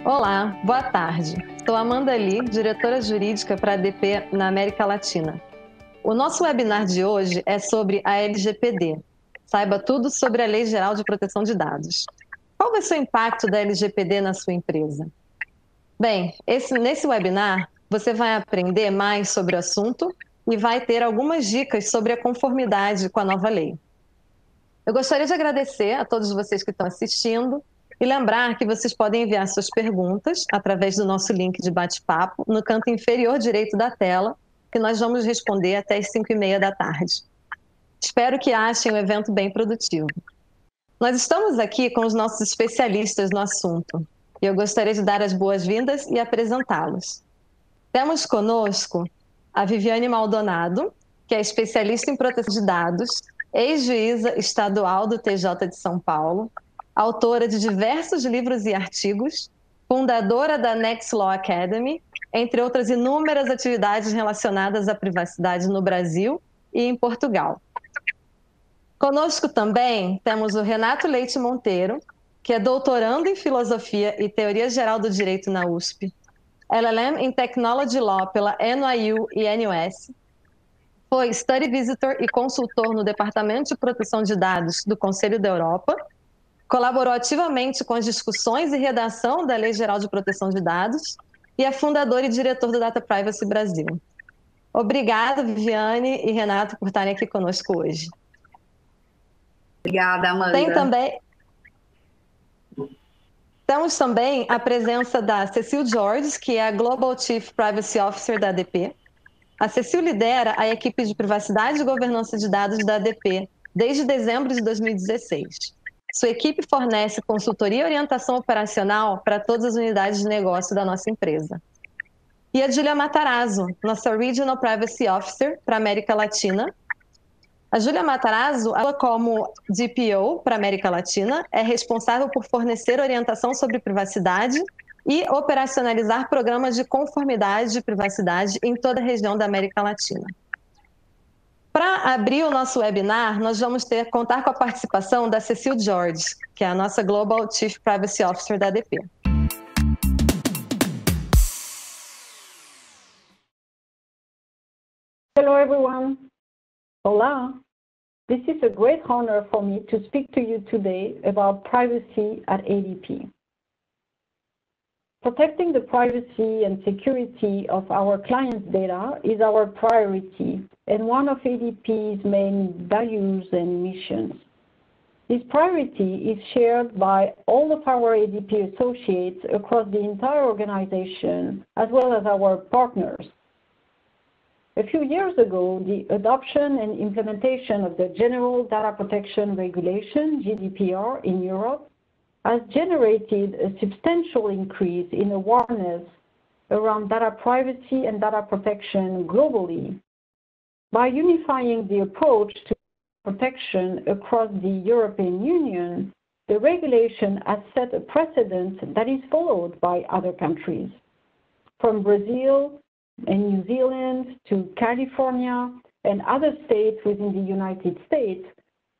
Olá, boa tarde. Sou Amanda Lee, diretora jurídica para a ADP na América Latina. O nosso webinar de hoje é sobre a LGPD. Saiba tudo sobre a Lei Geral de Proteção de Dados. Qual vai ser o impacto da LGPD na sua empresa? Bem, nesse webinar, você vai aprender mais sobre o assunto e vai ter algumas dicas sobre a conformidade com a nova lei. Eu gostaria de agradecer a todos vocês que estão assistindo e lembrar que vocês podem enviar suas perguntas através do nosso link de bate-papo no canto inferior direito da tela, que nós vamos responder até as 5h30 da tarde. Espero que achem o evento bem produtivo. Nós estamos aqui com os nossos especialistas no assunto e eu gostaria de dar as boas-vindas e apresentá-los. Temos conosco a Viviane Maldonado, que é especialista em proteção de dados, ex-juíza estadual do TJ de São Paulo, autora de diversos livros e artigos, fundadora da Next Law Academy, entre outras inúmeras atividades relacionadas à privacidade no Brasil e em Portugal. Conosco também temos o Renato Leite Monteiro, que é doutorando em Filosofia e Teoria Geral do Direito na USP, LLM em Technology Law pela NYU e NUS, foi Study Visitor e consultor no Departamento de Proteção de Dados do Conselho da Europa, colaborou ativamente com as discussões e redação da Lei Geral de Proteção de Dados e é fundador e diretor do Data Privacy Brasil. Obrigada, Viviane e Renato, por estarem aqui conosco hoje. Obrigada, Amanda. Temos também a presença da Cecil George, que é a Global Chief Privacy Officer da ADP. A Cecil lidera a equipe de privacidade e governança de dados da ADP desde dezembro de 2016. Sua equipe fornece consultoria e orientação operacional para todas as unidades de negócio da nossa empresa. E a Júlia Matarazzo, nossa Regional Privacy Officer para a América Latina. A Júlia Matarazzo, ela como DPO para a América Latina, é responsável por fornecer orientação sobre privacidade e operacionalizar programas de conformidade de privacidade em toda a região da América Latina. Para abrir o nosso webinar, nós vamos contar com a participação da Cecil George, que é a nossa Global Chief Privacy Officer da ADP. Hello everyone. Hola. This is a great honor for me to speak to you today about privacy at ADP. Protecting the privacy and security of our clients' data is our priority and one of ADP's main values and missions. This priority is shared by all of our ADP associates across the entire organization, as well as our partners. A few years ago, the adoption and implementation of the General Data Protection Regulation, GDPR, in Europe has generated a substantial increase in awareness around data privacy and data protection globally. By unifying the approach to protection across the European Union, the regulation has set a precedent that is followed by other countries. From Brazil and New Zealand to California and other states within the United States,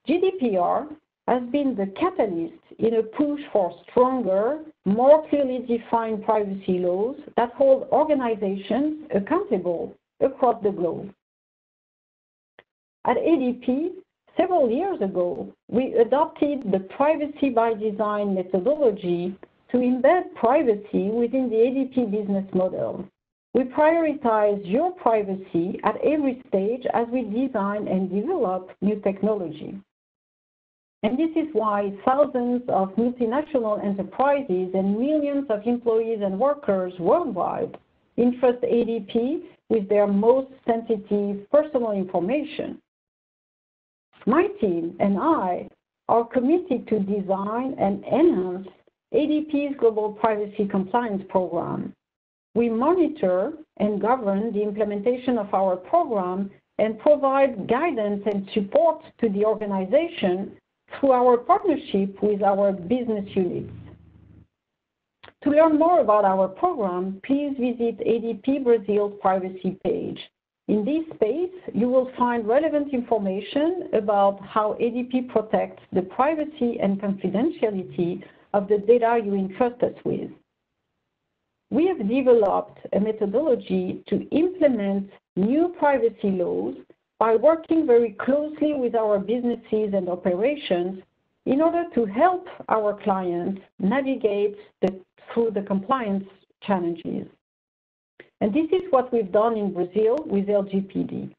GDPR has been the catalyst in a push for stronger, more clearly defined privacy laws that hold organizations accountable across the globe. At ADP, several years ago, we adopted the Privacy by Design methodology to embed privacy within the ADP business model. We prioritize your privacy at every stage as we design and develop new technology. And this is why thousands of multinational enterprises and millions of employees and workers worldwide entrust ADP with their most sensitive personal information. My team and I are committed to design and enhance ADP's Global Privacy Compliance Program. We monitor and govern the implementation of our program and provide guidance and support to the organization through our partnership with our business units. To learn more about our program, please visit ADP Brazil's privacy page. In this space, you will find relevant information about how ADP protects the privacy and confidentiality of the data you entrust us with. we have developed a methodology to implement new privacy laws by working very closely with our businesses and operations in order to help our clients navigate through the compliance challenges. And this is what we've done in Brazil with LGPD.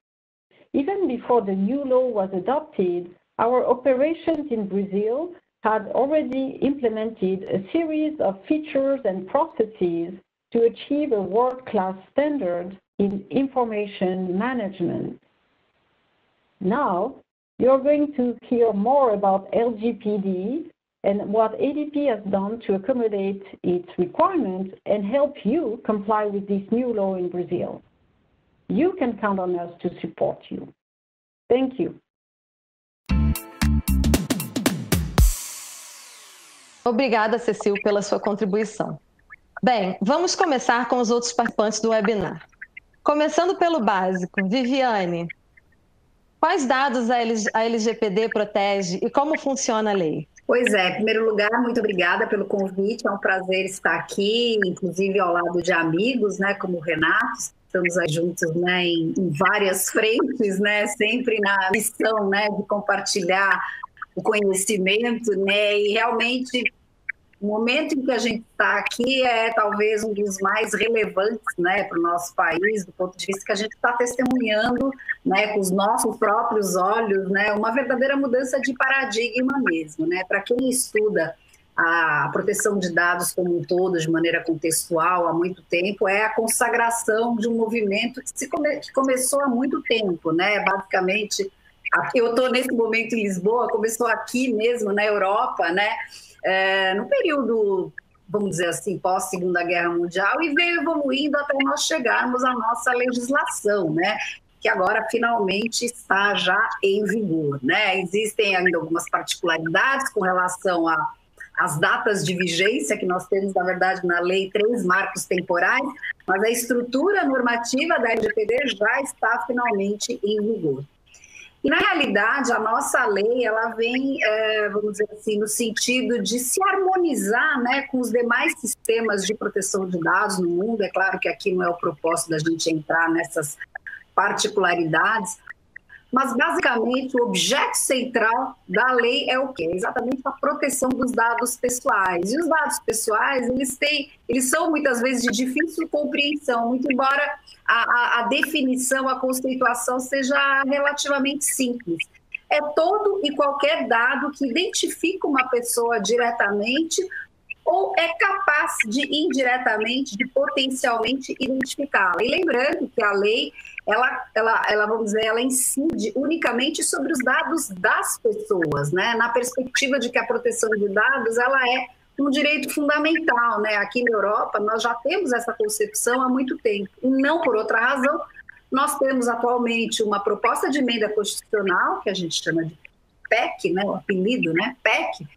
Even before the new law was adopted, our operations in Brazil had already implemented a series of features and processes to achieve a world-class standard in information management. Now, you're going to hear more about LGPD and what ADP has done to accommodate its requirements and help you comply with this new law in Brazil. You can count on us to support you. Thank you. Obrigada, Cecil, pela sua contribuição. Bem, vamos começar com os outros participantes do webinar. Começando pelo básico, Viviane, quais dados a LGPD protege e como funciona a lei? Pois é, em primeiro lugar, muito obrigada pelo convite, é um prazer estar aqui, inclusive ao lado de amigos, né, como o Renato, estamos aí juntos, né, em várias frentes, né, sempre na missão, né, de compartilhar o conhecimento, né, e realmente o momento em que a gente está aqui é talvez um dos mais relevantes, né, para o nosso país, do ponto de vista que a gente está testemunhando, né, com os nossos próprios olhos, né, uma verdadeira mudança de paradigma mesmo, né, para quem estuda a proteção de dados como um todo, de maneira contextual, há muito tempo, é a consagração de um movimento que começou há muito tempo, né, basicamente, eu estou nesse momento em Lisboa, começou aqui mesmo, na Europa, né, no período, vamos dizer assim, pós-Segunda Guerra Mundial, e veio evoluindo até nós chegarmos à nossa legislação, né, que agora finalmente está já em vigor, né. Existem ainda algumas particularidades com relação às datas de vigência, que nós temos, na verdade, na lei 3 marcos temporais, mas a estrutura normativa da LGPD já está finalmente em vigor. E, na realidade, a nossa lei, ela vem, vamos dizer assim, no sentido de se harmonizar, né, com os demais sistemas de proteção de dados no mundo. É claro que aqui não é o propósito da gente entrar nessas particularidades, mas, basicamente, o objeto central da lei é o quê? Exatamente a proteção dos dados pessoais. E os dados pessoais, eles são, muitas vezes, de difícil compreensão, muito embora a definição, a conceituação seja relativamente simples. É todo e qualquer dado que identifica uma pessoa diretamente ou é capaz de indiretamente, de potencialmente identificá-la. E lembrando que a lei, ela, vamos dizer, ela incide unicamente sobre os dados das pessoas, né? Na perspectiva de que a proteção de dados, ela é um direito fundamental, né? Aqui na Europa, nós já temos essa concepção há muito tempo. E não por outra razão, nós temos atualmente uma proposta de emenda constitucional, que a gente chama de PEC, né? O apelido, né? PEC,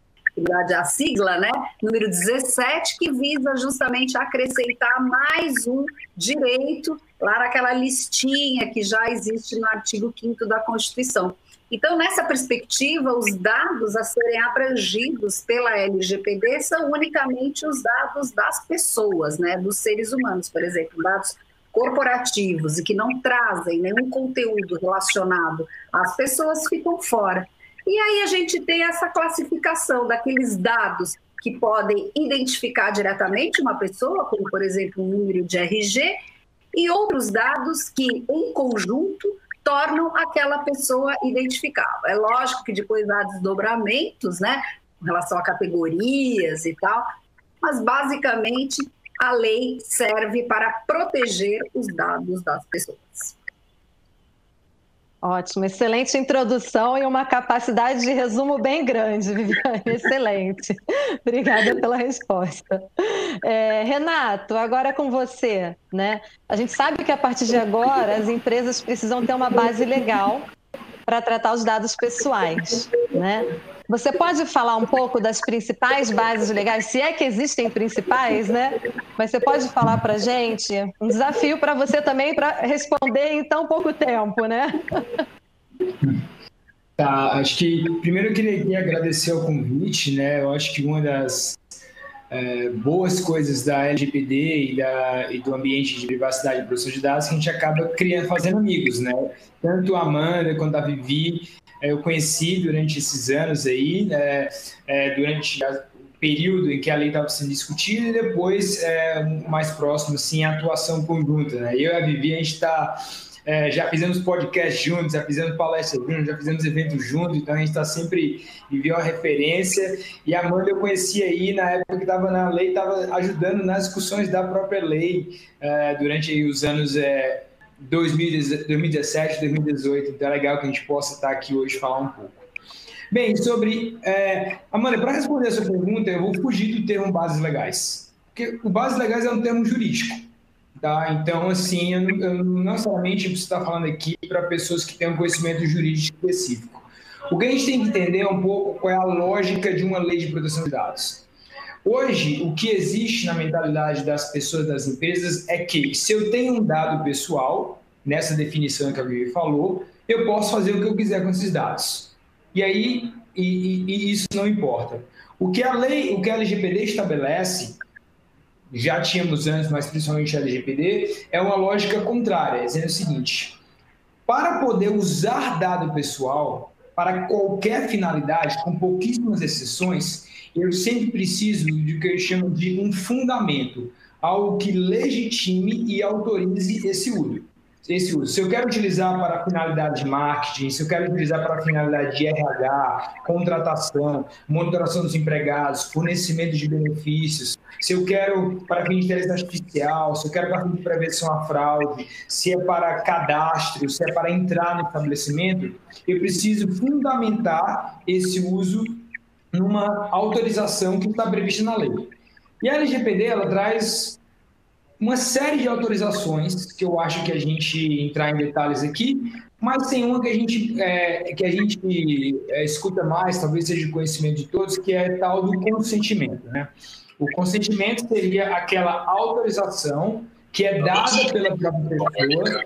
a sigla, né, número 17, que visa justamente acrescentar mais um direito lá naquela listinha que já existe no artigo 5º da Constituição. Então, nessa perspectiva, os dados a serem abrangidos pela LGPD são unicamente os dados das pessoas, né, dos seres humanos, por exemplo, dados corporativos e que não trazem nenhum conteúdo relacionado às pessoas ficam fora. E aí a gente tem essa classificação daqueles dados que podem identificar diretamente uma pessoa, como, por exemplo, um número de RG, e outros dados que, em conjunto, tornam aquela pessoa identificável. É lógico que depois há desdobramentos, né, com relação a categorias e tal, mas, basicamente, a lei serve para proteger os dados das pessoas. Ótimo, excelente introdução e uma capacidade de resumo bem grande, Viviane, excelente. Obrigada pela resposta. Renato, agora é com você, né? A gente sabe que a partir de agora as empresas precisam ter uma base legal para tratar os dados pessoais, né? Você pode falar um pouco das principais bases legais, se é que existem principais, né? Mas você pode falar para a gente, um desafio para você também para responder em tão pouco tempo, né? Tá, acho que primeiro eu queria agradecer o convite, né? Eu acho que uma das boas coisas da LGPD e do ambiente de privacidade e proteção de dados que a gente acaba fazendo amigos, né? Tanto a Amanda quanto a Vivi, eu conheci durante esses anos aí, durante o período em que a lei estava sendo discutida e depois, mais próximo, assim, a atuação conjunta, né? Eu e a Vivi, a gente já fizemos podcast juntos, já fizemos palestras juntos, já fizemos eventos juntos, então a gente está sempre vivendo uma referência. E a Amanda eu conheci aí na época que estava na lei, estava ajudando nas discussões da própria lei durante aí os anos 2017, 2018. Então é legal que a gente possa estar aqui hoje falar um pouco. Bem, Amanda, para responder essa pergunta, eu vou fugir do termo bases legais, porque o bases legais é um termo jurídico. Tá? Então, assim, eu não necessariamente preciso estar falando aqui para pessoas que têm um conhecimento jurídico específico. O que a gente tem que entender é um pouco qual é a lógica de uma lei de proteção de dados. Hoje, o que existe na mentalidade das pessoas, das empresas, é que se eu tenho um dado pessoal, nessa definição que a Vivi falou, eu posso fazer o que eu quiser com esses dados. E aí, isso não importa. O que a LGPD estabelece, já tínhamos antes, mas principalmente a LGPD, é uma lógica contrária, dizendo o seguinte: para poder usar dado pessoal para qualquer finalidade, com pouquíssimas exceções, eu sempre preciso do que eu chamo de um fundamento, algo que legitime e autorize esse uso. Se eu quero utilizar para finalidade de marketing, se eu quero utilizar para finalidade de RH, contratação, monitoração dos empregados, fornecimento de benefícios, se eu quero para fim de inteligência artificial, se eu quero para fim de prevenção à fraude, se é para cadastro, se é para entrar no estabelecimento, eu preciso fundamentar esse uso numa autorização que está prevista na lei. E a LGPD, ela traz uma série de autorizações, que eu acho que a gente entrar em detalhes aqui, mas tem uma que a gente escuta mais, talvez seja de conhecimento de todos, que é tal do consentimento, né? O consentimento seria aquela autorização que é dada pela própria pessoa,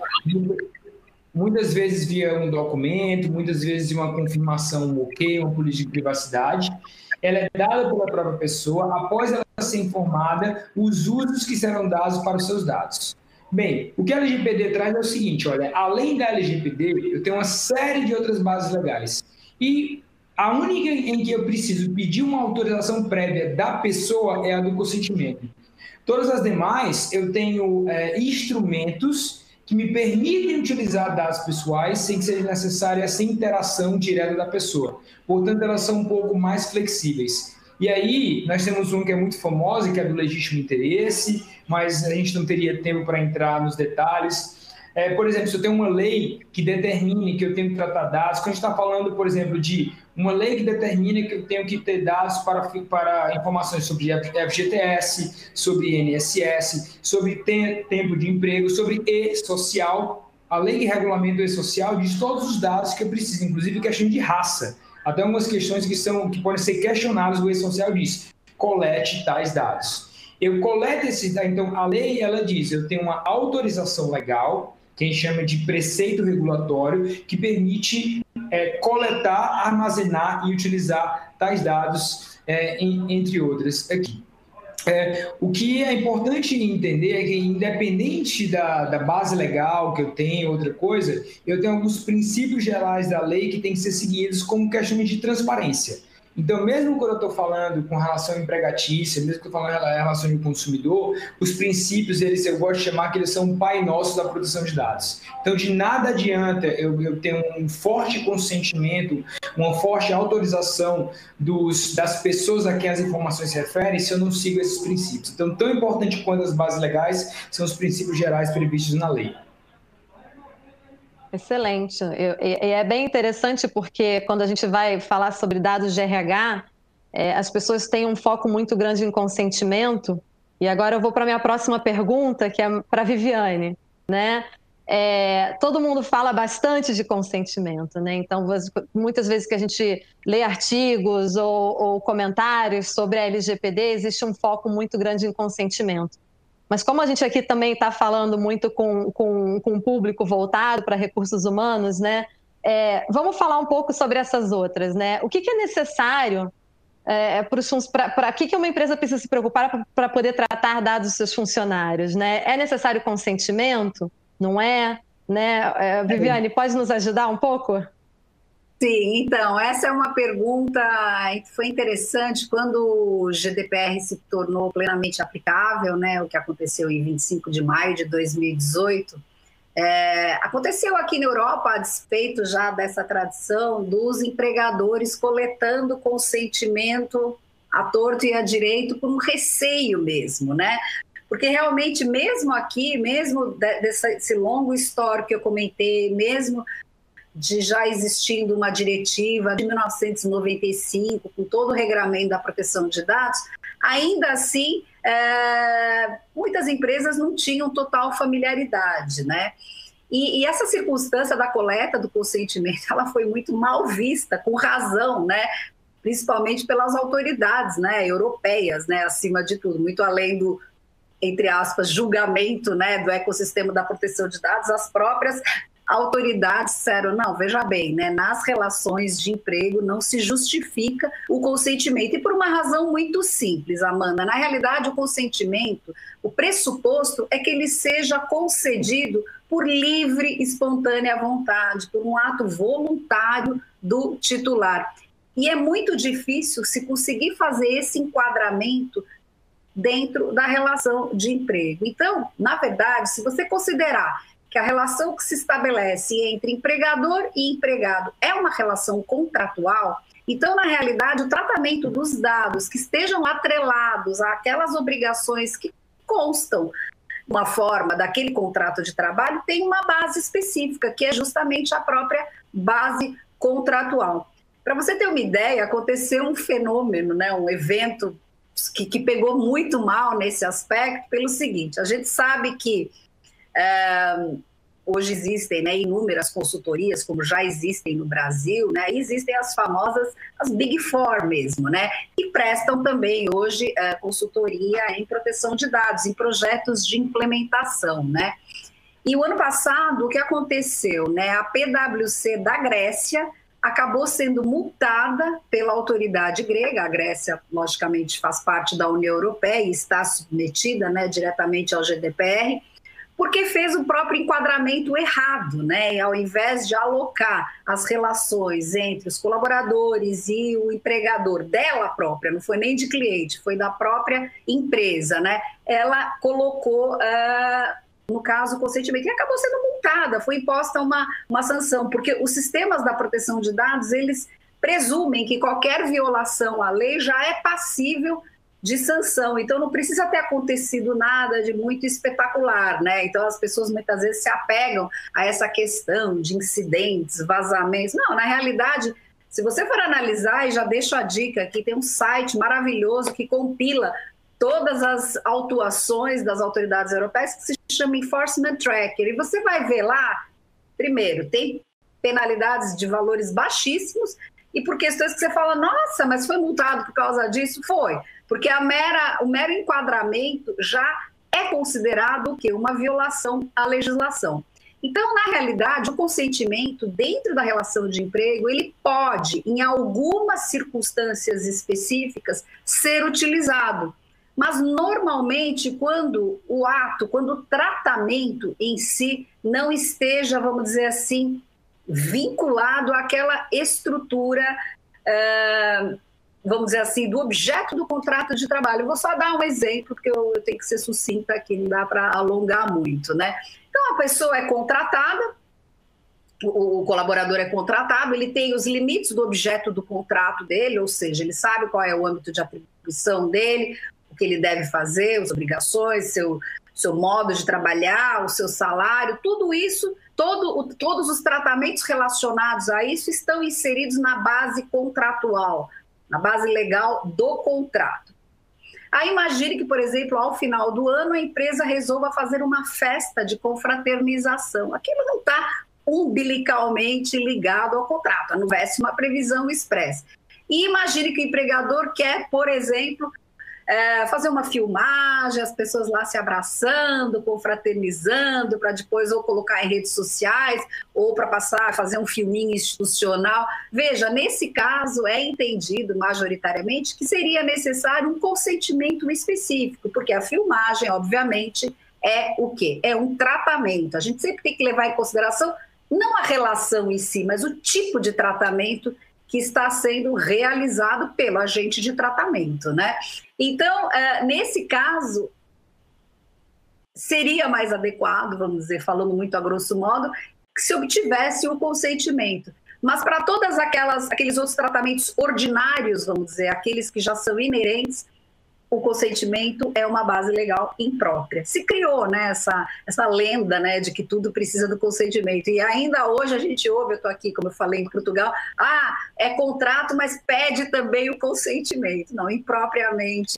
muitas vezes via um documento, muitas vezes uma confirmação, um ok, uma política de privacidade. Ela é dada pela própria pessoa após ela ser informada os usos que serão dados para os seus dados. Bem, o que a LGPD traz é o seguinte, olha, além da LGPD, eu tenho uma série de outras bases legais. E a única em que eu preciso pedir uma autorização prévia da pessoa é a do consentimento. Todas as demais, eu tenho instrumentos que me permitem utilizar dados pessoais sem que seja necessária essa interação direta da pessoa. Portanto, elas são um pouco mais flexíveis. E aí, nós temos um que é muito famoso, que é do legítimo interesse, mas a gente não teria tempo para entrar nos detalhes. Por exemplo, se eu tenho uma lei que determine que eu tenho que tratar dados, quando a gente está falando, por exemplo, de uma lei que determina que eu tenho que ter dados para informações sobre FGTS, sobre INSS, sobre tempo de emprego, sobre e-social, a lei que regulamenta o e-social diz todos os dados que eu preciso, inclusive questão de raça. Até algumas questões que podem ser questionadas, o e-social diz, colete tais dados. Eu coleto esses dados, então a lei, ela diz, eu tenho uma autorização legal, que a gente chama de preceito regulatório, que permite coletar, armazenar e utilizar tais dados, entre outras aqui. O que é importante entender é que, independente da base legal que eu tenho, outra coisa, eu tenho alguns princípios gerais da lei que têm que ser seguidos como questão de transparência. Então, mesmo quando eu estou falando com relação empregatícia, mesmo que eu estou falando em relação de consumidor, os princípios, eu gosto de chamar que eles são o pai nosso da proteção de dados. Então, de nada adianta eu ter um forte consentimento, uma forte autorização das pessoas a quem as informações se referem se eu não sigo esses princípios. Então, tão importante quanto as bases legais são os princípios gerais previstos na lei. Excelente. E é bem interessante porque quando a gente vai falar sobre dados de RH, as pessoas têm um foco muito grande em consentimento. E agora eu vou para a minha próxima pergunta, que é para a Viviane, né? Todo mundo fala bastante de consentimento, né? Então, muitas vezes que a gente lê artigos ou comentários sobre a LGPD, existe um foco muito grande em consentimento. Mas como a gente aqui também está falando muito com um público voltado para recursos humanos, né? Vamos falar um pouco sobre essas outras, né? O que é necessário Para que uma empresa precisa se preocupar para poder tratar dados dos seus funcionários, né? É necessário consentimento? Não é? Né? Viviane, pode nos ajudar um pouco? Sim, então, essa é uma pergunta que foi interessante quando o GDPR se tornou plenamente aplicável, né? O que aconteceu em 25 de maio de 2018. Aconteceu aqui na Europa, a despeito já dessa tradição dos empregadores coletando consentimento à torto e à direito por um receio mesmo, né? Porque realmente, mesmo aqui, mesmo desse longo histórico que eu comentei, mesmo de já existindo uma diretiva de 1995, com todo o regramento da proteção de dados, ainda assim, muitas empresas não tinham total familiaridade, né? E essa circunstância da coleta do consentimento, ela foi muito mal vista, com razão, né? Principalmente pelas autoridades, né, europeias, né, acima de tudo, muito além do, entre aspas, julgamento, né, do ecossistema da proteção de dados, as próprias autoridades disseram, não, veja bem, né, nas relações de emprego não se justifica o consentimento, e por uma razão muito simples, Amanda. Na realidade, o consentimento, o pressuposto é que ele seja concedido por livre e espontânea vontade, por um ato voluntário do titular. E é muito difícil se conseguir fazer esse enquadramento dentro da relação de emprego. Então, na verdade, se você considerar que a relação que se estabelece entre empregador e empregado é uma relação contratual, então, na realidade, o tratamento dos dados que estejam atrelados àquelas obrigações que constam uma forma daquele contrato de trabalho tem uma base específica, que é justamente a própria base contratual. Para você ter uma ideia, aconteceu um fenômeno, né, um evento que pegou muito mal nesse aspecto, pelo seguinte: a gente sabe que hoje existem, né, inúmeras consultorias, como já existem no Brasil, né, e existem as famosas, as Big Four mesmo, né, que prestam também hoje consultoria em proteção de dados, em projetos de implementação, né. E o ano passado, o que aconteceu, né, a PwC da Grécia acabou sendo multada pela autoridade grega. A Grécia, logicamente, faz parte da União Europeia e está submetida, né, diretamente ao GDPR, porque fez o próprio enquadramento errado, né? E ao invés de alocar as relações entre os colaboradores e o empregador dela própria, não foi nem de cliente, foi da própria empresa, né? Ela colocou, no caso, o consentimento, e acabou sendo multada, foi imposta uma sanção, porque os sistemas da proteção de dados, eles presumem que qualquer violação à lei já é passível de sanção, então não precisa ter acontecido nada de muito espetacular, né? Então as pessoas muitas vezes se apegam a essa questão de incidentes, vazamentos. Não, na realidade, se você for analisar, e já deixo a dica aqui, tem um site maravilhoso que compila todas as autuações das autoridades europeias, que se chama Enforcement Tracker, e você vai ver lá, primeiro, tem penalidades de valores baixíssimos, e por questões que você fala, nossa, mas foi multado por causa disso? Foi, porque o mero enquadramento já é considerado o quê? Uma violação à legislação. Então, na realidade, o consentimento dentro da relação de emprego, ele pode, em algumas circunstâncias específicas, ser utilizado. Mas, normalmente, quando o tratamento em si não esteja, vamos dizer assim, vinculado àquela estrutura, vamos dizer assim, do objeto do contrato de trabalho. Eu vou só dar um exemplo, porque eu tenho que ser sucinta aqui, não dá para alongar muito, né? Então, a pessoa é contratada, o colaborador é contratado, ele tem os limites do objeto do contrato dele, ou seja, ele sabe qual é o âmbito de atribuição dele, o que ele deve fazer, as obrigações, seu modo de trabalhar, o seu salário, tudo isso, todos os tratamentos relacionados a isso estão inseridos na base contratual, na base legal do contrato. Aí imagine que, por exemplo, ao final do ano, a empresa resolva fazer uma festa de confraternização. Aquilo não está umbilicalmente ligado ao contrato, houvesse uma previsão expressa. E imagine que o empregador quer, por exemplo, fazer uma filmagem, as pessoas lá se abraçando, confraternizando, para depois ou colocar em redes sociais, ou para passar a fazer um filminho institucional. Veja, nesse caso é entendido majoritariamente que seria necessário um consentimento específico, porque a filmagem, obviamente, é o quê? É um tratamento. A gente sempre tem que levar em consideração não a relação em si, mas o tipo de tratamento que está sendo realizado pelo agente de tratamento, né? Então, nesse caso, seria mais adequado, vamos dizer, falando muito a grosso modo, que se obtivesse o consentimento. Mas para todas aqueles outros tratamentos ordinários, vamos dizer, aqueles que já são inerentes, o consentimento é uma base legal imprópria. Se criou, né, essa lenda, né, de que tudo precisa do consentimento. E ainda hoje a gente ouve, eu estou aqui, como eu falei, em Portugal, é contrato, mas pede também o consentimento. Não, impropriamente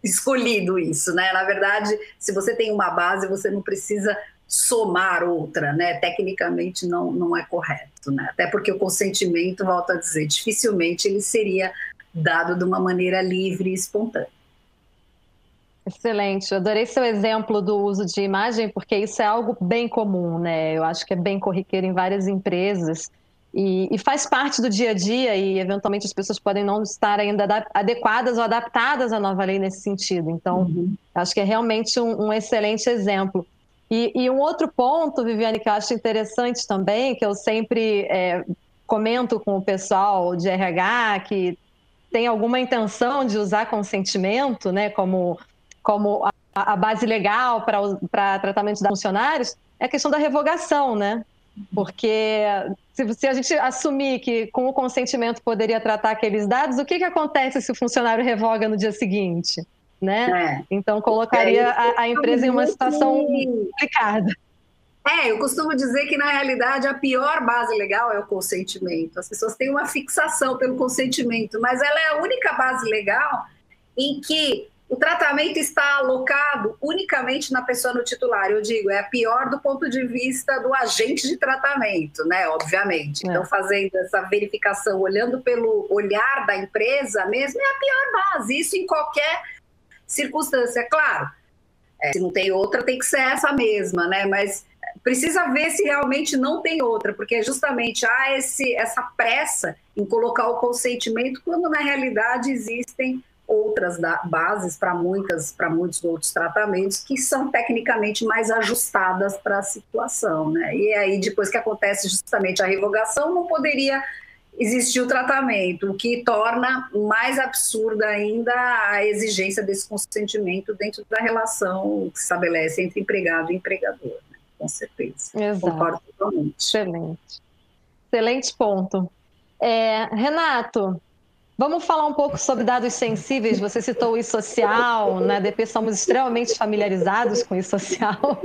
escolhido isso, né? Na verdade, se você tem uma base, você não precisa somar outra, né? Tecnicamente não é correto, né? Até porque o consentimento, volto a dizer, dificilmente ele seria dado de uma maneira livre e espontânea. Excelente, eu adorei seu exemplo do uso de imagem, porque isso é algo bem comum, né? Eu acho que é bem corriqueiro em várias empresas e faz parte do dia a dia e, eventualmente, as pessoas podem não estar ainda adequadas ou adaptadas à nova lei nesse sentido. Então, acho que é realmente um excelente exemplo. E um outro ponto, Viviane, que eu acho interessante também, que eu sempre comento com o pessoal de RH, que tem alguma intenção de usar consentimento, né, como a base legal para tratamento de funcionários, é a questão da revogação, né? Porque se a gente assumir que com o consentimento poderia tratar aqueles dados, o que acontece se o funcionário revoga no dia seguinte, né? Então colocaria a empresa em uma situação complicada. Eu costumo dizer que, na realidade, a pior base legal é o consentimento. As pessoas têm uma fixação pelo consentimento, mas ela é a única base legal em que o tratamento está alocado unicamente na pessoa no titular. Eu digo, é a pior do ponto de vista do agente de tratamento, né? Obviamente. Então, fazendo essa verificação, olhando pelo olhar da empresa mesmo, é a pior base. Isso em qualquer circunstância, claro. Se não tem outra, tem que ser essa mesma, né? Mas precisa ver se realmente não tem outra, porque justamente há essa pressa em colocar o consentimento, quando na realidade existem outras bases para muitos outros tratamentos que são tecnicamente mais ajustadas para a situação, né? E aí, depois que acontece justamente a revogação, não poderia existir o tratamento, o que torna mais absurda ainda a exigência desse consentimento dentro da relação que se estabelece entre empregado e empregador. Com certeza. Exato. Concordo totalmente. Excelente. Excelente ponto. Renato, vamos falar um pouco sobre dados sensíveis. Você citou o e-social. Na ADP somos extremamente familiarizados com o e-social.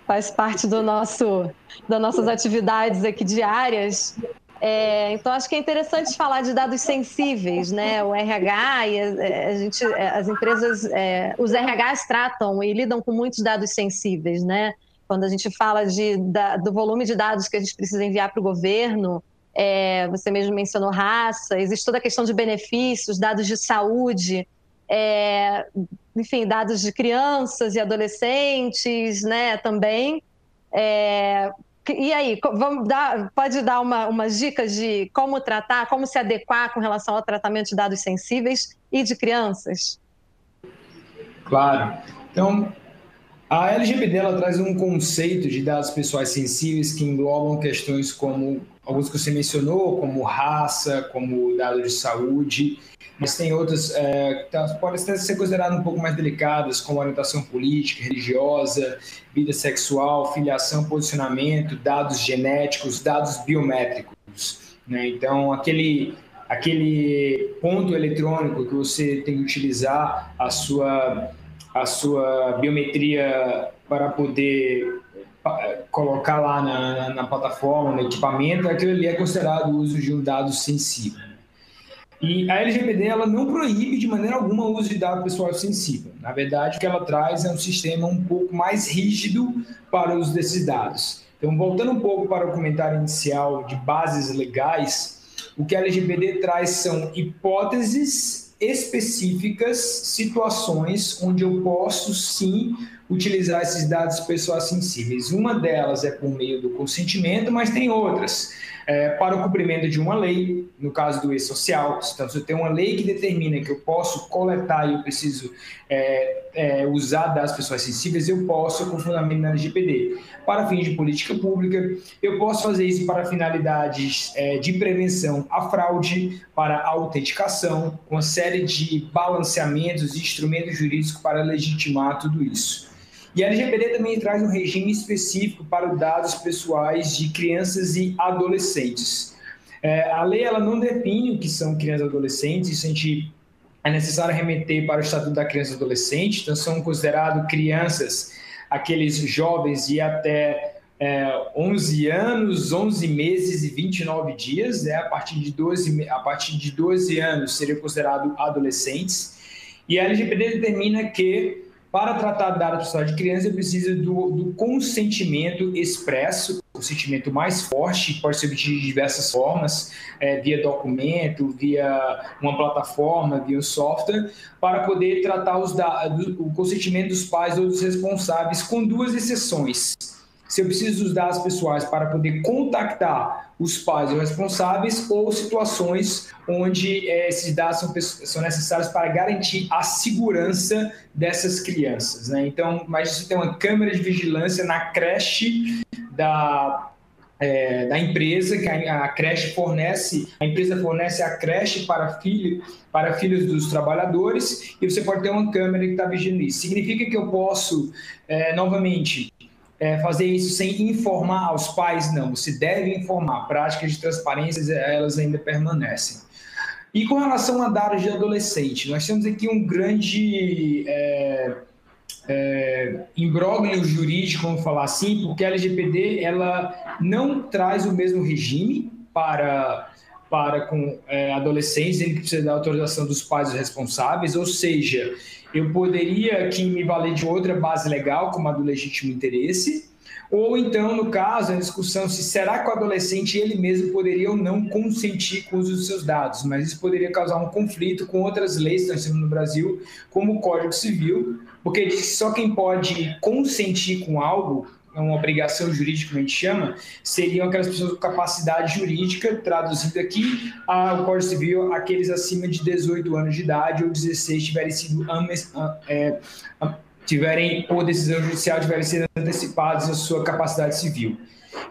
Faz parte das nossas atividades aqui diárias. Então, acho que é interessante falar de dados sensíveis, né? O RH e as empresas, os RHs tratam e lidam com muitos dados sensíveis, né? Quando a gente fala do volume de dados que a gente precisa enviar para o governo, você mesmo mencionou raça, existe toda a questão de benefícios, dados de saúde, enfim, dados de crianças e adolescentes, né, também. E aí, pode dar umas dicas de como tratar, como se adequar com relação ao tratamento de dados sensíveis e de crianças? Claro. Então, a LGPD ela traz um conceito de dados pessoais sensíveis que englobam questões como alguns que você mencionou, como raça, como dados de saúde, mas tem outras que podem ser consideradas um pouco mais delicadas, como orientação política, religiosa, vida sexual, filiação, posicionamento, dados genéticos, dados biométricos, né? Então, aquele ponto eletrônico que você tem que utilizar a sua biometria para poder colocar lá na plataforma, no equipamento, aquilo ali é considerado o uso de um dado sensível. E a LGPD ela não proíbe de maneira alguma o uso de dado pessoal sensível. Na verdade, o que ela traz é um sistema um pouco mais rígido para o uso desses dados. Então, voltando um pouco para o comentário inicial de bases legais, o que a LGPD traz são hipóteses específicas situações onde eu posso, sim, utilizar esses dados pessoais sensíveis. Uma delas é por meio do consentimento, mas tem outras. Para o cumprimento de uma lei, no caso do e-social, então, se eu tenho uma lei que determina que eu posso coletar e eu preciso usar dados pessoais sensíveis, eu posso com fundamento na LGPD. Para fins de política pública, eu posso fazer isso para finalidades de prevenção à fraude, para a autenticação, com uma série de balanceamentos e instrumentos jurídicos para legitimar tudo isso. E a LGPD também traz um regime específico para os dados pessoais de crianças e adolescentes. A lei ela não define o que são crianças e adolescentes, isso é necessário remeter para o Estatuto da Criança e Adolescente, então são considerados crianças aqueles jovens de até 11 anos, 11 meses e 29 dias, a partir de 12 anos seriam considerados adolescentes, e a LGPD determina que para tratar dados pessoais de criança, eu preciso do consentimento expresso, o consentimento mais forte, pode ser obtido de diversas formas, via documento, via uma plataforma, via um software, para poder tratar o consentimento dos pais ou dos responsáveis, com duas exceções. Se eu preciso dos dados pessoais para poder contactar os pais ou responsáveis, ou situações onde esses dados são necessários para garantir a segurança dessas crianças, né? Então, mas você tem uma câmera de vigilância na creche da empresa, que a empresa fornece a creche para filhos dos trabalhadores, e você pode ter uma câmera que está vigilando isso. Significa que eu posso, novamente, fazer isso sem informar aos pais? Não, você deve informar. Práticas de transparência, elas ainda permanecem. E com relação a dados de adolescente, nós temos aqui um grande imbróglio jurídico, vamos falar assim, porque a LGPD ela não traz o mesmo regime para com adolescentes, ele precisa da autorização dos pais responsáveis, ou seja, eu poderia aqui me valer de outra base legal, como a do legítimo interesse, ou então, no caso, a discussão se será que o adolescente ele mesmo poderia ou não consentir com o uso dos seus dados, mas isso poderia causar um conflito com outras leis que nós temos no Brasil, como o Código Civil, porque diz que só quem pode consentir com algo, uma obrigação jurídica, como a gente chama, seriam aquelas pessoas com capacidade jurídica, traduzindo aqui, o Código Civil, aqueles acima de 18 anos de idade ou 16 tiverem, por decisão judicial, tiverem sido antecipados a sua capacidade civil.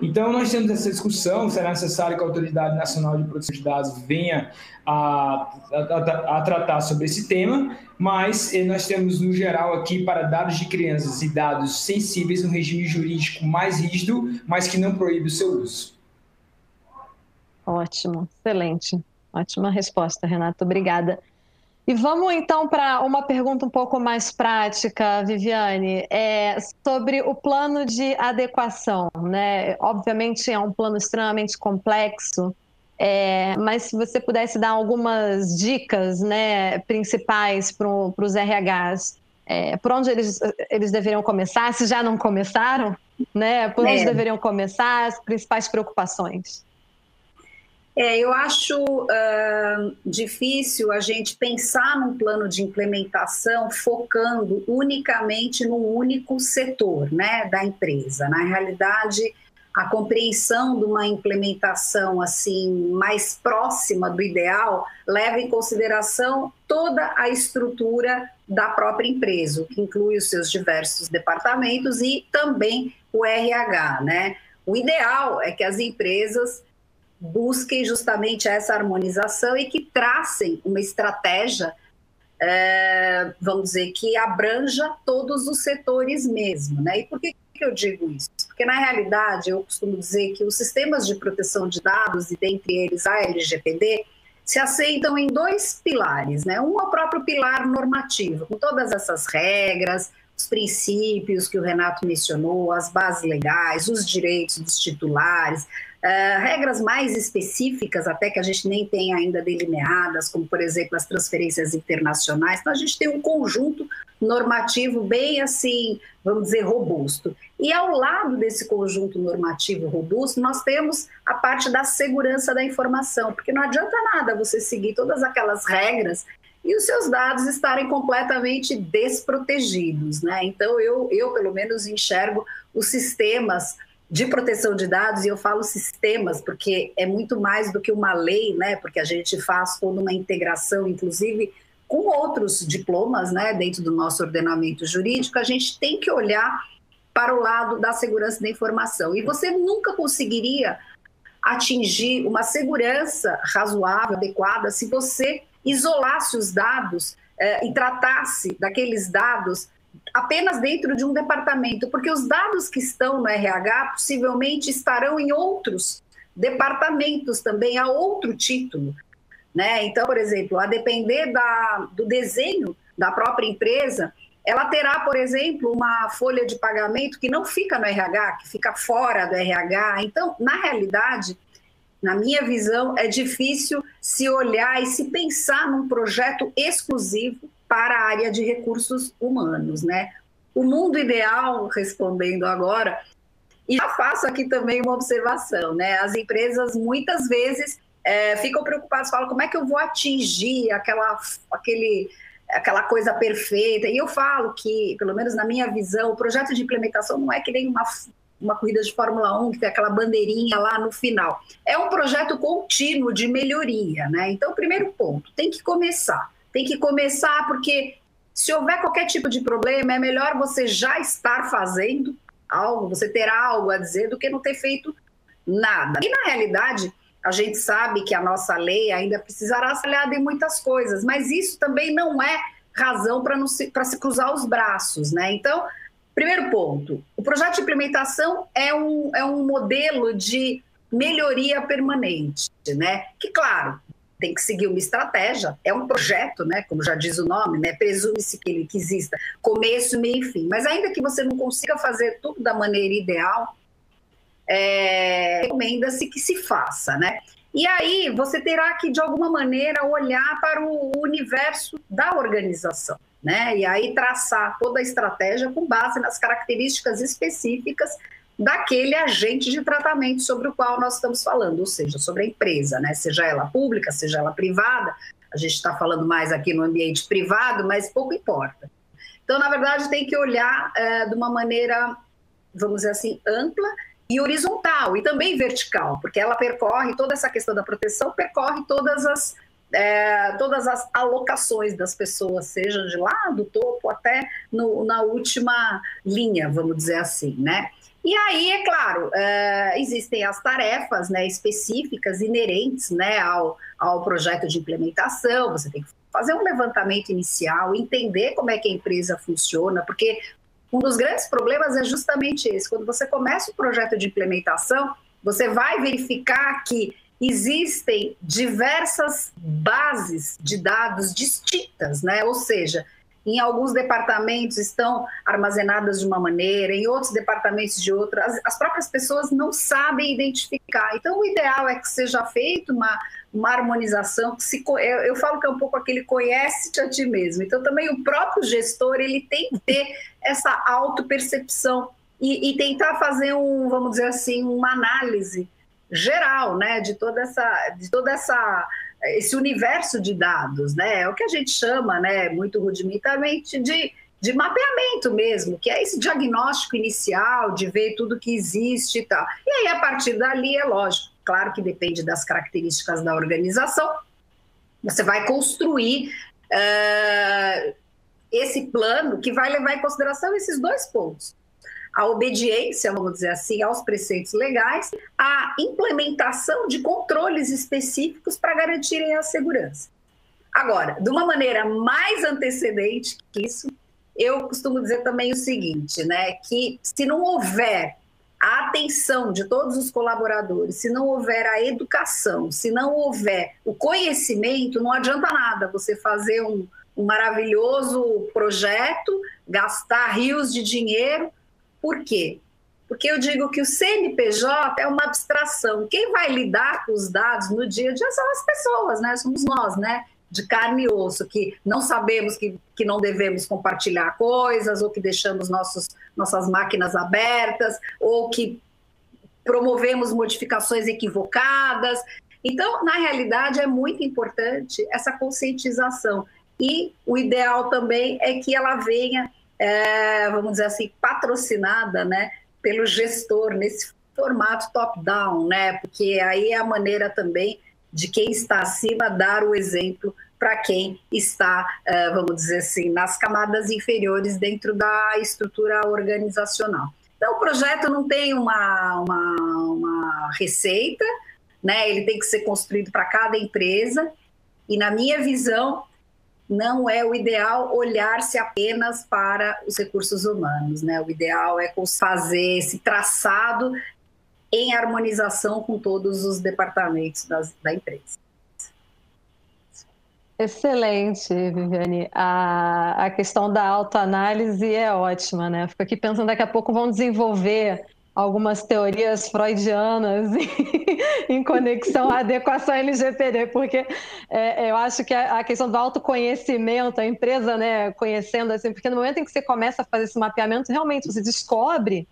Então, nós temos essa discussão, será necessário que a Autoridade Nacional de Proteção de Dados venha a tratar sobre esse tema, mas nós temos, no geral, aqui, para dados de crianças e dados sensíveis, um regime jurídico mais rígido, mas que não proíbe o seu uso. Ótimo, excelente. Ótima resposta, Renato. Obrigada. E vamos, então, para uma pergunta um pouco mais prática, Viviane, sobre o plano de adequação, né? Obviamente é um plano extremamente complexo, mas se você pudesse dar algumas dicas, né, principais para os RHs, por onde eles deveriam começar, se já não começaram, né? Por onde deveriam começar, as principais preocupações? Eu acho difícil a gente pensar num plano de implementação focando unicamente num único setor, né, da empresa. Na realidade, a compreensão de uma implementação assim mais próxima do ideal leva em consideração toda a estrutura da própria empresa, o que inclui os seus diversos departamentos e também o RH, né? O ideal é que as empresas busquem justamente essa harmonização e que tracem uma estratégia, vamos dizer, que abranja todos os setores mesmo, né? E por que eu digo isso? Porque, na realidade, eu costumo dizer que os sistemas de proteção de dados, e dentre eles a LGPD, se assentam em dois pilares, né? Um é o próprio pilar normativo, com todas essas regras, os princípios que o Renato mencionou, as bases legais, os direitos dos titulares, regras mais específicas, até que a gente nem tem ainda delineadas, como, por exemplo, as transferências internacionais. Então, a gente tem um conjunto normativo bem, assim, vamos dizer, robusto. E ao lado desse conjunto normativo robusto, nós temos a parte da segurança da informação, porque não adianta nada você seguir todas aquelas regras e os seus dados estarem completamente desprotegidos, né? Então, eu pelo menos enxergo os sistemas de proteção de dados, e eu falo sistemas porque é muito mais do que uma lei, né? Porque a gente faz toda uma integração, inclusive com outros diplomas, né? Dentro do nosso ordenamento jurídico, a gente tem que olhar para o lado da segurança da informação. E você nunca conseguiria atingir uma segurança razoável, adequada, se você isolasse os dados e tratasse daqueles dados apenas dentro de um departamento, porque os dados que estão no RH possivelmente estarão em outros departamentos também, a outro título, né? Então, por exemplo, a depender do desenho da própria empresa, ela terá, por exemplo, uma folha de pagamento que não fica no RH, que fica fora do RH. Então, na realidade, na minha visão, é difícil se olhar e se pensar num projeto exclusivo para a área de recursos humanos, né? O mundo ideal, respondendo agora, e já faço aqui também uma observação, né? As empresas muitas vezes ficam preocupadas, falam como é que eu vou atingir aquela coisa perfeita. E eu falo que, pelo menos na minha visão, o projeto de implementação não é que nem uma corrida de Fórmula 1, que tem aquela bandeirinha lá no final. É um projeto contínuo de melhoria, né? Então, primeiro ponto, tem que começar. Tem que começar porque se houver qualquer tipo de problema, é melhor você já estar fazendo algo, você ter algo a dizer, do que não ter feito nada. E, na realidade, a gente sabe que a nossa lei ainda precisará ser olhada em muitas coisas, mas isso também não é razão para se cruzar os braços, né? Então, primeiro ponto, o projeto de implementação é um modelo de melhoria permanente, né? Que, claro, tem que seguir uma estratégia, é um projeto, né? Como já diz o nome, né? Presume-se que exista começo, meio e fim. Mas ainda que você não consiga fazer tudo da maneira ideal, recomenda-se que se faça, né? E aí você terá que, de alguma maneira, olhar para o universo da organização, né? E aí traçar toda a estratégia com base nas características específicas daquele agente de tratamento sobre o qual nós estamos falando, ou seja, sobre a empresa, né? Seja ela pública, seja ela privada. A gente está falando mais aqui no ambiente privado, mas pouco importa. Então, na verdade, tem que olhar de uma maneira, vamos dizer assim, ampla e horizontal, e também vertical, porque ela percorre toda essa questão da proteção, percorre todas as alocações das pessoas, seja de lá do topo até na última linha, vamos dizer assim, né? E aí, é claro, existem as tarefas, né, específicas, inerentes, né, ao projeto de implementação. Você tem que fazer um levantamento inicial, entender como é que a empresa funciona, porque um dos grandes problemas é justamente esse. Quando você começa o projeto de implementação, você vai verificar que existem diversas bases de dados distintas, né? Ou seja, em alguns departamentos estão armazenadas de uma maneira, em outros departamentos de outra. As próprias pessoas não sabem identificar. Então, o ideal é que seja feita uma harmonização. Eu falo que é um pouco aquele conhece-te a ti mesmo. Então, também o próprio gestor ele tem que ter essa autopercepção e tentar fazer vamos dizer assim, uma análise geral, né, de todo esse universo de dados, né? É o que a gente chama, né, muito rudimentarmente, de mapeamento mesmo, que é esse diagnóstico inicial, de ver tudo que existe e tal. E aí, a partir dali, é lógico, claro que depende das características da organização, você vai construir esse plano que vai levar em consideração esses dois pontos. A obediência, vamos dizer assim, aos preceitos legais, a implementação de controles específicos para garantirem a segurança. Agora, de uma maneira mais antecedente que isso, eu costumo dizer também o seguinte, né, que se não houver a atenção de todos os colaboradores, se não houver a educação, se não houver o conhecimento, não adianta nada você fazer um maravilhoso projeto, gastar rios de dinheiro. Por quê? Porque eu digo que o CNPJ é uma abstração. Quem vai lidar com os dados no dia a dia são as pessoas, né? Somos nós, né? De carne e osso, que não sabemos que não devemos compartilhar coisas, ou que deixamos nossas máquinas abertas, ou que promovemos modificações equivocadas. Então, na realidade, é muito importante essa conscientização. E o ideal também é que ela venha, vamos dizer assim, patrocinada, né, pelo gestor, nesse formato top-down, né, porque aí é a maneira também de quem está acima dar o exemplo para quem está, vamos dizer assim, nas camadas inferiores dentro da estrutura organizacional. Então, o projeto não tem uma receita, né? Ele tem que ser construído para cada empresa, e na minha visão, não é o ideal olhar-se apenas para os recursos humanos, né? O ideal é fazer esse traçado em harmonização com todos os departamentos da empresa. Excelente, Viviane. A questão da autoanálise é ótima, né? Fico aqui pensando, daqui a pouco vão desenvolver algumas teorias freudianas em conexão à adequação LGPD, porque eu acho que a questão do autoconhecimento, a empresa, né, conhecendo, assim, porque no momento em que você começa a fazer esse mapeamento, realmente você descobre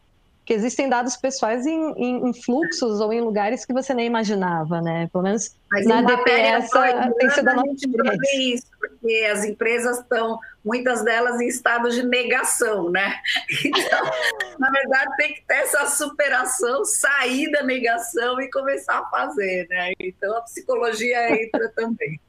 que existem dados pessoais em fluxos ou em lugares que você nem imaginava, né? Pelo menos mas na ADP essa tem sido a nossa experiência. Isso, porque as empresas estão, muitas delas, em estado de negação, né? Então, na verdade, tem que ter essa superação, sair da negação e começar a fazer, né? Então, a psicologia entra também.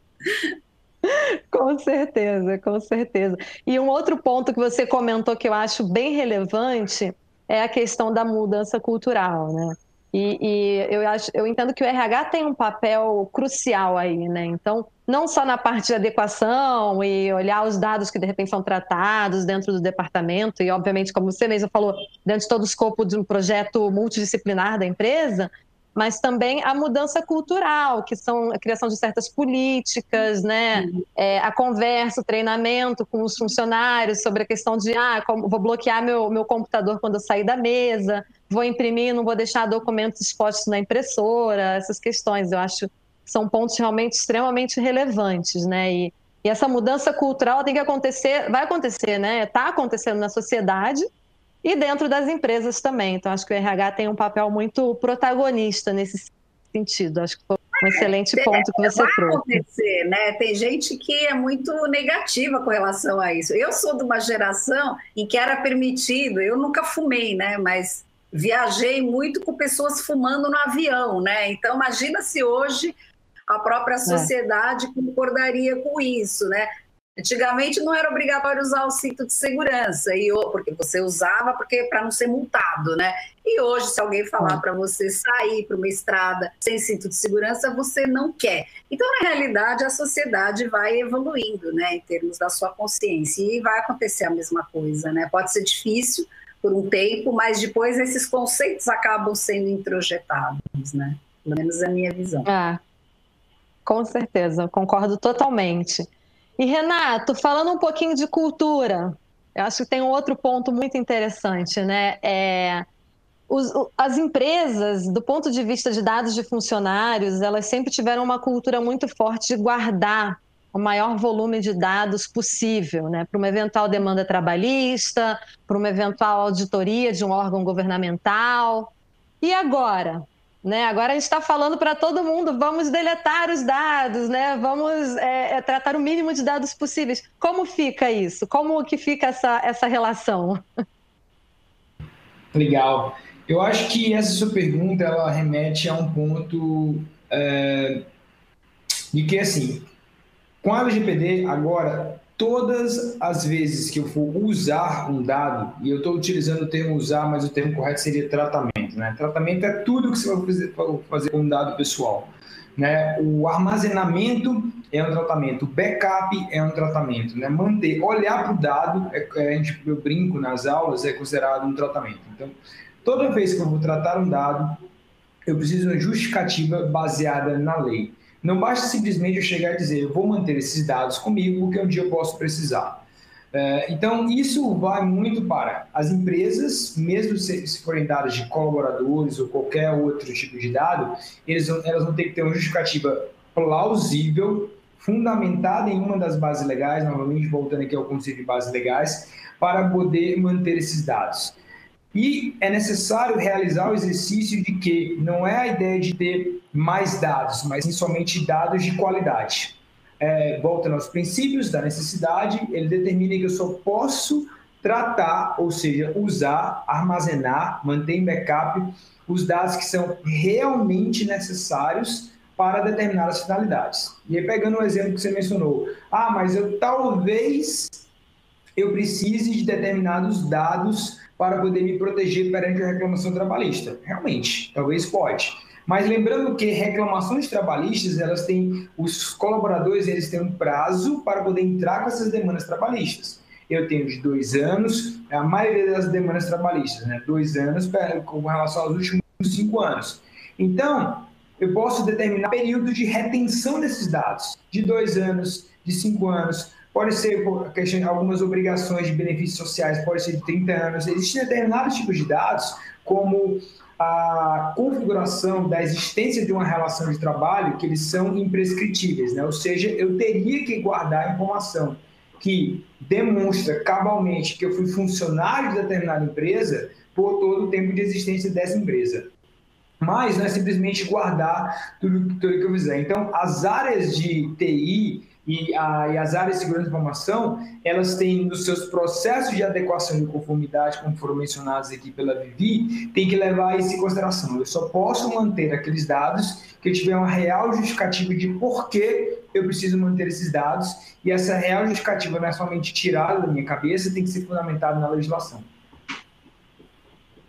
Com certeza, com certeza. E um outro ponto que você comentou que eu acho bem relevante é a questão da mudança cultural, né? E eu entendo que o RH tem um papel crucial aí, né? Então, não só na parte de adequação e olhar os dados que de repente são tratados dentro do departamento e, obviamente, como você mesmo falou, dentro de todo o escopo de um projeto multidisciplinar da empresa, mas também a mudança cultural, que são a criação de certas políticas, né? A conversa, o treinamento com os funcionários sobre a questão de vou bloquear meu computador quando eu sair da mesa, vou imprimir, não vou deixar documentos expostos na impressora, essas questões, eu acho que são pontos realmente extremamente relevantes, né? E essa mudança cultural tem que acontecer, vai acontecer, né? Está acontecendo na sociedade e dentro das empresas também. Então, acho que o RH tem um papel muito protagonista nesse sentido. Acho que foi um excelente ponto que você trouxe. Vai acontecer, né? Tem gente que é muito negativa com relação a isso. Eu sou de uma geração em que era permitido, eu nunca fumei, né? Mas viajei muito com pessoas fumando no avião, né? Então, imagina se hoje a própria sociedade concordaria com isso, né? Antigamente não era obrigatório usar o cinto de segurança, porque você usava para não ser multado, né? E hoje, se alguém falar para você sair para uma estrada sem cinto de segurança, você não quer. Então, na realidade, a sociedade vai evoluindo, né, em termos da sua consciência, e vai acontecer a mesma coisa, né? Pode ser difícil por um tempo, mas depois esses conceitos acabam sendo introjetados, né? Pelo menos é a minha visão. Com certeza, concordo totalmente. E, Renato, falando um pouquinho de cultura, eu acho que tem um outro ponto muito interessante, né? As empresas, do ponto de vista de dados de funcionários, elas sempre tiveram uma cultura muito forte de guardar o maior volume de dados possível, né? Para uma eventual demanda trabalhista, para uma eventual auditoria de um órgão governamental. E agora? Né? Agora a gente está falando para todo mundo, vamos deletar os dados, né? Vamos tratar o mínimo de dados possíveis. Como fica isso? Como que fica essa relação? Legal. Eu acho que essa sua pergunta ela remete a um ponto de que, assim, com a LGPD, agora, todas as vezes que eu for usar um dado, e eu estou utilizando o termo usar, mas o termo correto seria tratamento, né? Tratamento é tudo que você vai fazer com um dado pessoal, né? O armazenamento é um tratamento, o backup é um tratamento, né? Olhar para o dado, eu brinco nas aulas, é considerado um tratamento. Então, toda vez que eu vou tratar um dado, eu preciso de uma justificativa baseada na lei. Não basta simplesmente eu chegar e dizer, eu vou manter esses dados comigo, porque um dia eu posso precisar. Então, isso vai muito para as empresas, mesmo se forem dados de colaboradores ou qualquer outro tipo de dado, elas vão ter que ter uma justificativa plausível, fundamentada em uma das bases legais, novamente voltando aqui ao conceito de bases legais, para poder manter esses dados. E é necessário realizar o exercício de que não é a ideia de ter mais dados, mas sim somente dados de qualidade. volta aos princípios da necessidade, ele determina que eu só posso tratar, ou seja, usar, armazenar, manter em backup os dados que são realmente necessários para determinadas finalidades. E aí, pegando o exemplo que você mencionou, mas talvez eu precise de determinados dados para poder me proteger perante a reclamação trabalhista. Realmente, talvez pode. Mas lembrando que reclamações trabalhistas, os colaboradores eles têm um prazo para poder entrar com essas demandas trabalhistas. Eu tenho de 2 anos, a maioria das demandas trabalhistas, 2 anos com relação aos últimos 5 anos. Então, eu posso determinar período de retenção desses dados, de 2 anos, de 5 anos, pode ser por questão de algumas obrigações de benefícios sociais, pode ser de 30 anos. Existem determinados tipos de dados, como a configuração da existência de uma relação de trabalho, que eles são imprescritíveis, Ou seja, eu teria que guardar a informação que demonstra cabalmente que eu fui funcionário de determinada empresa por todo o tempo de existência dessa empresa. Mas não é simplesmente guardar tudo que eu fizer. Então, as áreas de TI e as áreas de segurança da informação, elas têm nos seus processos de adequação e conformidade, como foram mencionados aqui pela Vivi, tem que levar isso em consideração. Eu só posso manter aqueles dados que eu tiver uma real justificativa de por que eu preciso manter esses dados, e essa real justificativa não é somente tirada da minha cabeça, tem que ser fundamentada na legislação.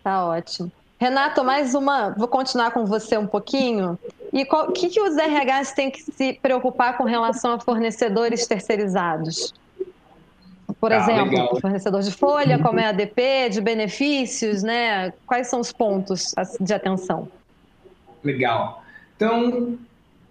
Tá ótimo. Renato, mais uma, vou continuar com você um pouquinho. E o que os RHs têm que se preocupar com relação a fornecedores terceirizados? Por exemplo, legal. Fornecedor de folha, como é a ADP, de benefícios, Quais são os pontos de atenção? Legal. Então,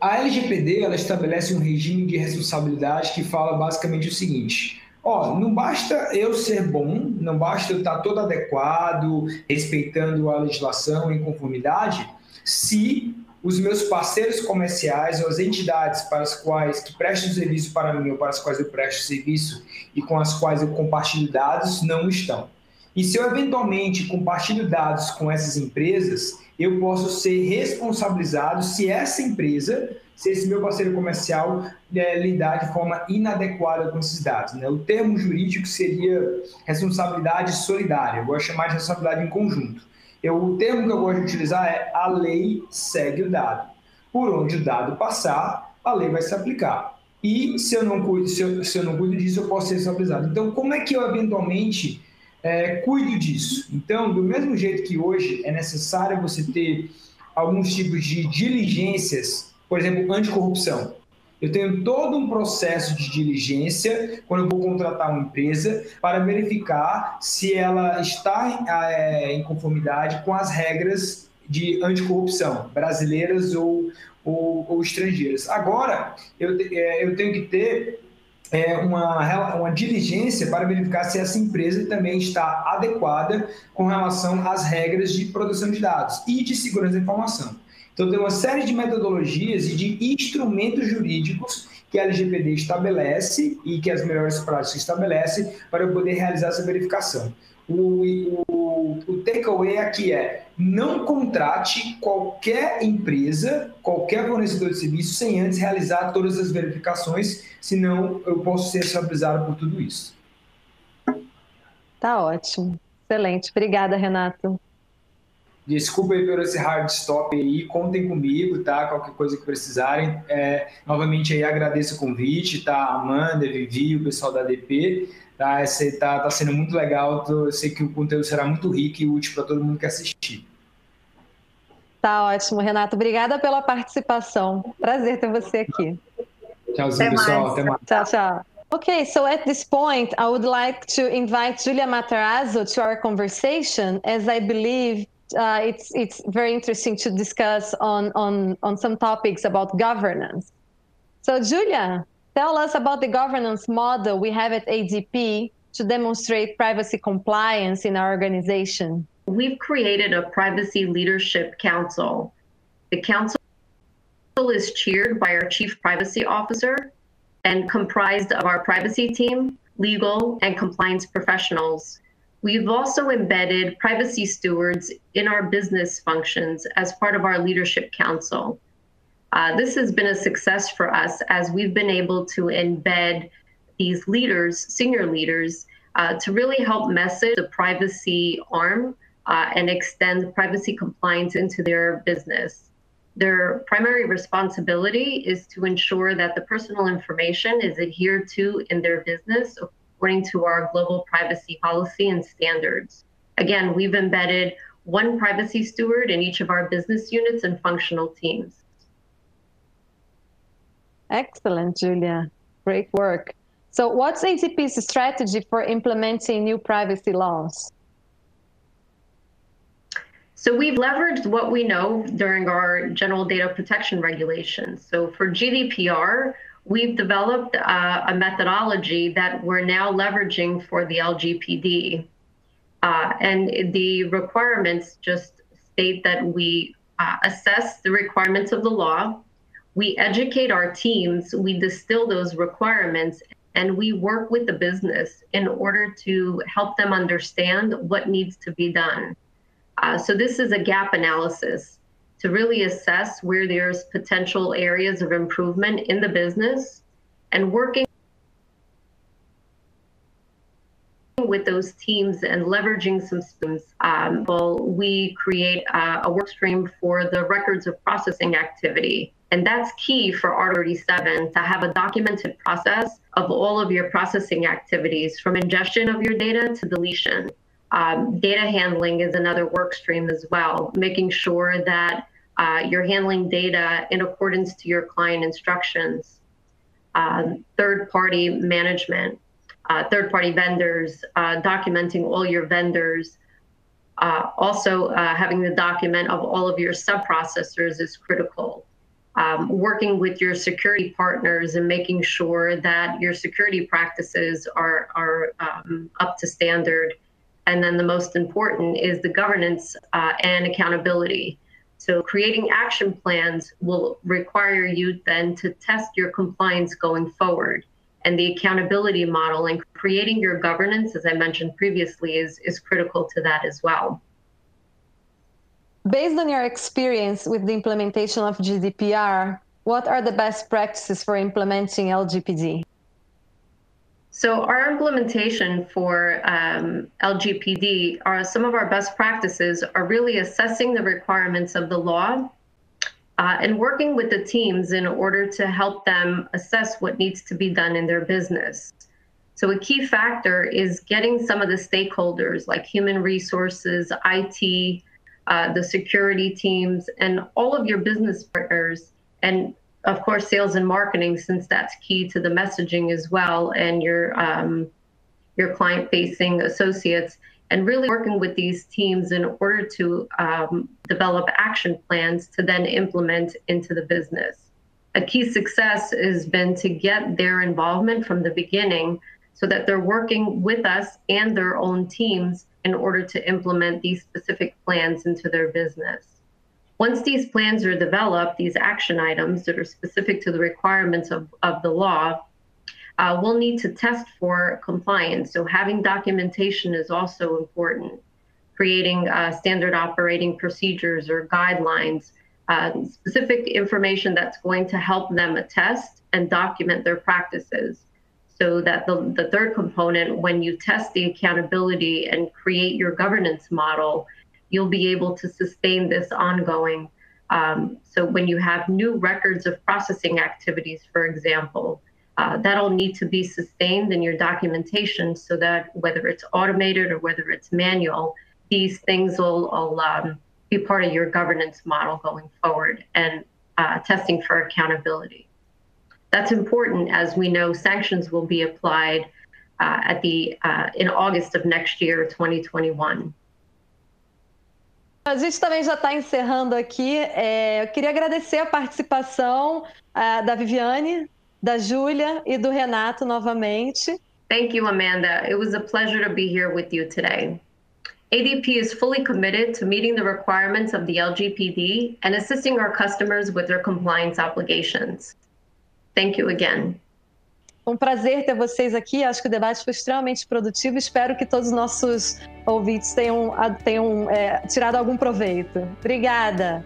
a LGPD, ela estabelece um regime de responsabilidade que fala basicamente o seguinte: não basta eu ser bom, não basta eu estar todo adequado, respeitando a legislação em conformidade, se os meus parceiros comerciais ou as entidades para as quais que prestam serviço para mim ou para as quais eu presto serviço e com as quais eu compartilho dados não estão. E se eu eventualmente compartilho dados com essas empresas, eu posso ser responsabilizado se essa empresa, se esse meu parceiro comercial lidar de forma inadequada com esses dados. O termo jurídico seria responsabilidade solidária, eu gosto de chamar de responsabilidade em conjunto. O termo que eu gosto de utilizar é a lei segue o dado. Por onde o dado passar, a lei vai se aplicar. E se eu não cuido disso, eu posso ser responsabilizado. Então, como é que eu eventualmente cuido disso? Então, do mesmo jeito que hoje é necessário você ter alguns tipos de diligências, por exemplo, anticorrupção. Eu tenho todo um processo de diligência quando eu vou contratar uma empresa para verificar se ela está em conformidade com as regras de anticorrupção, brasileiras ou estrangeiras. Agora, eu tenho que ter uma diligência para verificar se essa empresa também está adequada com relação às regras de proteção de dados e de segurança da informação. Então, tem uma série de metodologias e de instrumentos jurídicos que a LGPD estabelece e que as melhores práticas estabelecem para eu poder realizar essa verificação. O takeaway aqui é: não contrate qualquer empresa, qualquer fornecedor de serviço sem antes realizar todas as verificações, senão eu posso ser responsabilizado por tudo isso. Tá ótimo. Excelente. Obrigada, Renato. Desculpa aí por esse hard stop aí, contem comigo, tá? Qualquer coisa que precisarem. Novamente aí agradeço o convite, tá? Amanda, Vivi, o pessoal da ADP, tá? Tá sendo muito legal, eu sei que o conteúdo será muito rico e útil para todo mundo que assistir. Tá ótimo, Renato. Obrigada pela participação. Prazer ter você aqui. Tchauzinho, pessoal. Até mais. Tchau, tchau. Okay, so at this point, I would like to invite Julia Matarazzo to our conversation, as I believe it's very interesting to discuss on some topics about governance. So Julia, tell us about the governance model we have at ADP to demonstrate privacy compliance in our organization. We've created a Privacy Leadership Council. The council is chaired by our Chief Privacy Officer and comprised of our privacy team, legal, and compliance professionals. We've also embedded privacy stewards in our business functions as part of our leadership council. This has been a success for us as we've been able to embed these leaders, senior leaders, to really help message the privacy arm and extend privacy compliance into their business. Their primary responsibility is to ensure that the personal information is adhered to in their business according to our global privacy policy and standards. Again, we've embedded one privacy steward in each of our business units and functional teams. Excellent, Julia. Great work. So what's ADP's strategy for implementing new privacy laws? So we've leveraged what we know during our general data protection regulations. So for GDPR, we've developed a methodology that we're now leveraging for the LGPD. And the requirements just state that we assess the requirements of the law, we educate our teams, we distill those requirements, and we work with the business in order to help them understand what needs to be done. So this is a gap analysis to really assess where there's potential areas of improvement in the business, and working with those teams and leveraging some systems. We create a work stream for the records of processing activity. And that's key for R37 to have a documented process of all of your processing activities, from ingestion of your data to deletion. Data handling is another work stream as well, making sure that you're handling data in accordance to your client instructions. Third-party management, third-party vendors, documenting all your vendors. Also, having the document of all of your sub-processors is critical. Working with your security partners and making sure that your security practices are up to standard. And then the most important is the governance and accountability. So creating action plans will require you then to test your compliance going forward. And the accountability model and creating your governance, as I mentioned previously, is critical to that as well. Based on your experience with the implementation of GDPR, what are the best practices for implementing LGPD? So our implementation for LGPD, some of our best practices are really assessing the requirements of the law and working with the teams in order to help them assess what needs to be done in their business. So a key factor is getting some of the stakeholders like human resources, IT, the security teams, and all of your business partners, and of course, sales and marketing, since that's key to the messaging as well, and your client-facing associates, and really working with these teams in order to develop action plans to then implement into the business. A key success has been to get their involvement from the beginning so that they're working with us and their own teams in order to implement these specific plans into their business. Once these plans are developed, these action items that are specific to the requirements of the law, we'll need to test for compliance. So having documentation is also important. Creating standard operating procedures or guidelines, specific information that's going to help them attest and document their practices. So that the third component, when you test the accountability and create your governance model, you'll be able to sustain this ongoing. So when you have new records of processing activities, for example, that'll need to be sustained in your documentation so that whether it's automated or whether it's manual, these things will be part of your governance model going forward, and testing for accountability. That's important, as we know sanctions will be applied in August of next year, 2021. A gente também já está encerrando aqui. Eu queria agradecer a participação da Viviane, da Júlia e do Renato novamente. Thank you, Amanda. It was a pleasure to be here with you today. ADP is fully committed to meeting the requirements of the LGPD and assisting our customers with their compliance obligations. Thank you again. Um prazer ter vocês aqui. Acho que o debate foi extremamente produtivo. Espero que todos os nossos ouvintes tenham tirado algum proveito. Obrigada.